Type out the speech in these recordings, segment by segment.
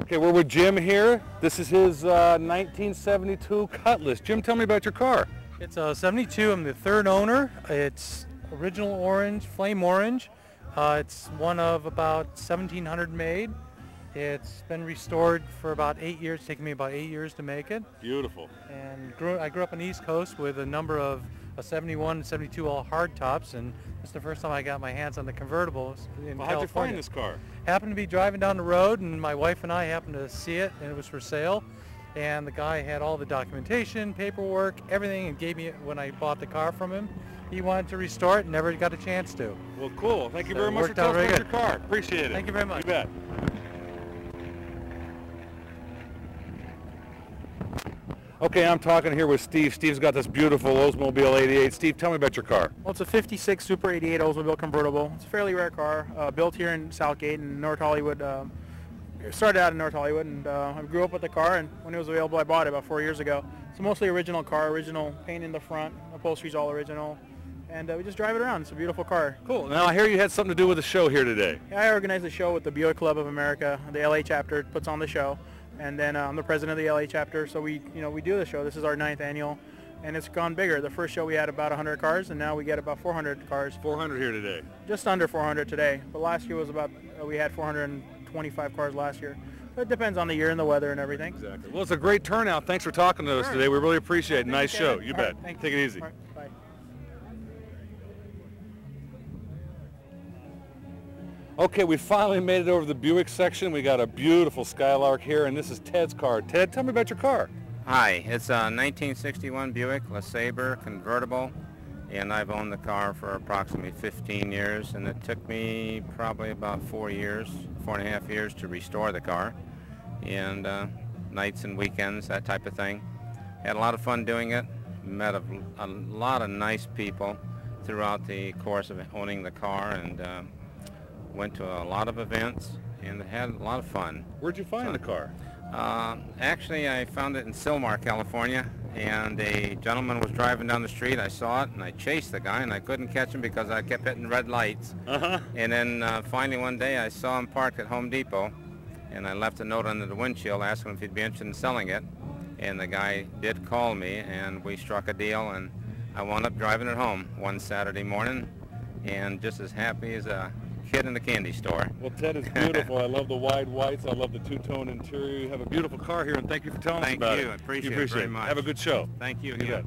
Okay, we're with Jim here. This is his 1972 Cutlass. Jim, tell me about your car. It's a 72. I'm the third owner. It's original orange, flame orange. It's one of about 1,700 made. It's been restored for about 8 years. It's taken me about 8 years to make it. Beautiful. And I grew up on the East Coast with a number of 71 and 72 all hard tops, and it's the first time I got my hands on the convertibles in California. How'd you find this car? Happened to be driving down the road, and my wife and I happened to see it, and it was for sale. And the guy had all the documentation, paperwork, everything, and gave me it when I bought the car from him. He wanted to restore it and never got a chance to. Well, cool. Thank you So very much for telling us about your car. Appreciate it. Thank you very much. You bet. Okay, I'm talking here with Steve. Steve's got this beautiful Oldsmobile 88. Steve, tell me about your car. Well, it's a 56 Super 88 Oldsmobile convertible. It's a fairly rare car, built here in Southgate in North Hollywood. Started out in North Hollywood, and I grew up with the car, and when it was available I bought it about 4 years ago. It's a mostly original car, original paint in the front, upholstery's all original, and we just drive it around. It's a beautiful car. Cool. Now I hear you had something to do with the show here today. Yeah, I organized a show with the Buick Club of America. The LA chapter puts on the show, and then I'm the president of the LA chapter, so we do the show. This is our 9th annual, and it's gone bigger. The first show we had about 100 cars, and now we get about 400 cars. 400 here today. Just under 400 today, but last year was about, we had 425 cars last year. So it depends on the year and the weather and everything. Exactly. Well, it's a great turnout. Thanks for talking to us today. We really appreciate it. Nice show. You bet. Take it easy. All right, bye. Okay, we finally made it over to the Buick section. We got a beautiful Skylark here, and this is Ted's car. Ted, tell me about your car. Hi, it's a 1961 Buick LeSabre convertible, and I've owned the car for approximately 15 years, and it took me probably about 4.5 years to restore the car, and nights and weekends, that type of thing. Had a lot of fun doing it, met a lot of nice people throughout the course of owning the car, and went to a lot of events and had a lot of fun. Where'd you find the car? Actually, I found it in Sylmar, California, and a gentleman was driving down the street. I saw it, and I chased the guy, and I couldn't catch him because I kept hitting red lights. And then finally one day I saw him parked at Home Depot, and I left a note under the windshield asking him if he'd be interested in selling it. And the guy did call me, and we struck a deal, and I wound up driving it home one Saturday morning, and just as happy as a kid in the candy store. Well, Ted, is beautiful. I love the wide whites. I love the two-tone interior. You have a beautiful car here, and thank you for telling us about it. Thank you. I appreciate it very much. Have a good show. Thank you You bet. again.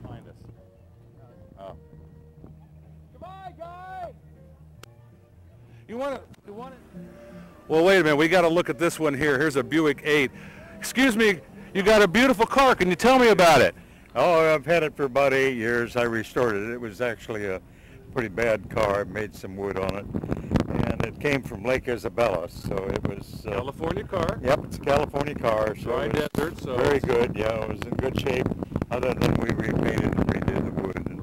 Behind us. Oh. Goodbye, guys! You want it? Well, wait a minute. We got to look at this one here. Here's a Buick 8. Excuse me. You got a beautiful car. Can you tell me about it? Oh, I've had it for about 8 years. I restored it. It was actually a pretty bad car. I made some wood on it. And it came from Lake Isabella, so it was... California car. Yep, it's a California car. So Dry it was desert, so... very good, yeah. It was in good shape, other than we repainted and redid the wood. And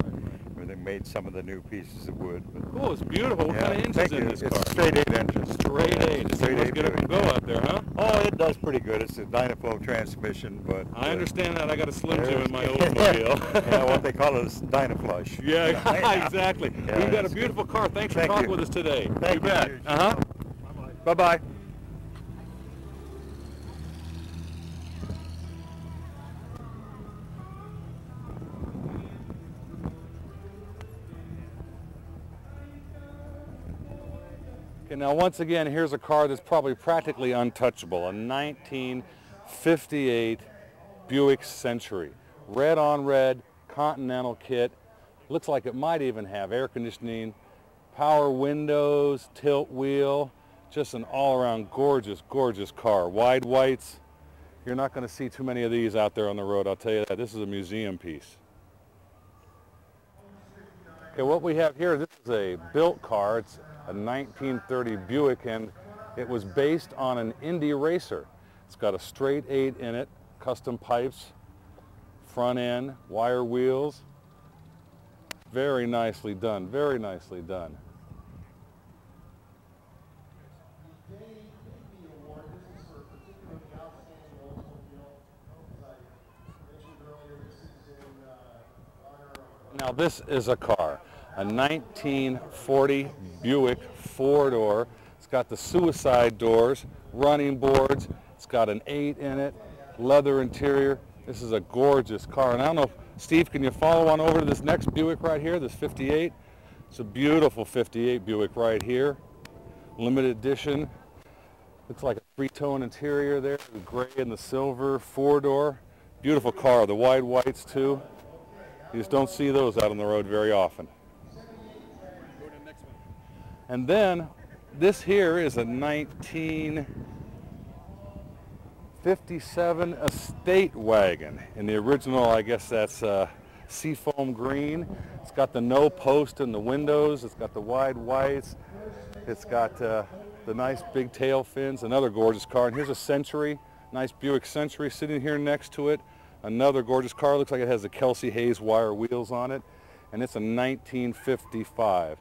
everything made some of the new pieces of wood. But, Cool, it's beautiful. What kind of engines thank in you. this It's car? a straight 8 engine. Straight Yeah, 8. it's a Straight 8 get up and go Buick. out there, huh? Oh, it does pretty good. It's a Dynaflow transmission, but... I understand that. I got a Slim Jim there's- in my Oldsmobile. yeah, what they call it is Dynaflush. Yeah, exactly. Yeah, We've got a that's beautiful car. Thanks for Thank talking you. with us today. Thank you bet. you. Uh-huh. Bye-bye. Okay, now once again, here's a car that's probably practically untouchable, a 1958 Buick Century. Red on red, Continental kit. Looks like it might even have air conditioning, power windows, tilt wheel. Just an all-around gorgeous, gorgeous car. Wide whites. You're not going to see too many of these out there on the road, I'll tell you that. This is a museum piece. Okay, what we have here, this is a built car. It's a 1930 Buick, and it was based on an Indy racer. It's got a straight 8 in it, custom pipes, front end, wire wheels. Very nicely done, very nicely done. Now this is a car. a 1940 Buick four-door. It's got the suicide doors, running boards. It's got an 8 in it, leather interior. This is a gorgeous car. And I don't know, Steve, can you follow on over to this next Buick right here, this 58? It's a beautiful 58 Buick right here. Limited edition. Looks like a three-tone interior there, the gray and the silver, four-door. Beautiful car, the wide whites too. You just don't see those out on the road very often. And then this here is a 1957 estate wagon. In the original, I guess that's seafoam green. It's got the no post in the windows. It's got the wide whites. It's got the nice big tail fins. Another gorgeous car. And here's a Century, nice Buick Century sitting here next to it. Another gorgeous car. Looks like it has the Kelsey Hayes wire wheels on it. And it's a 1955.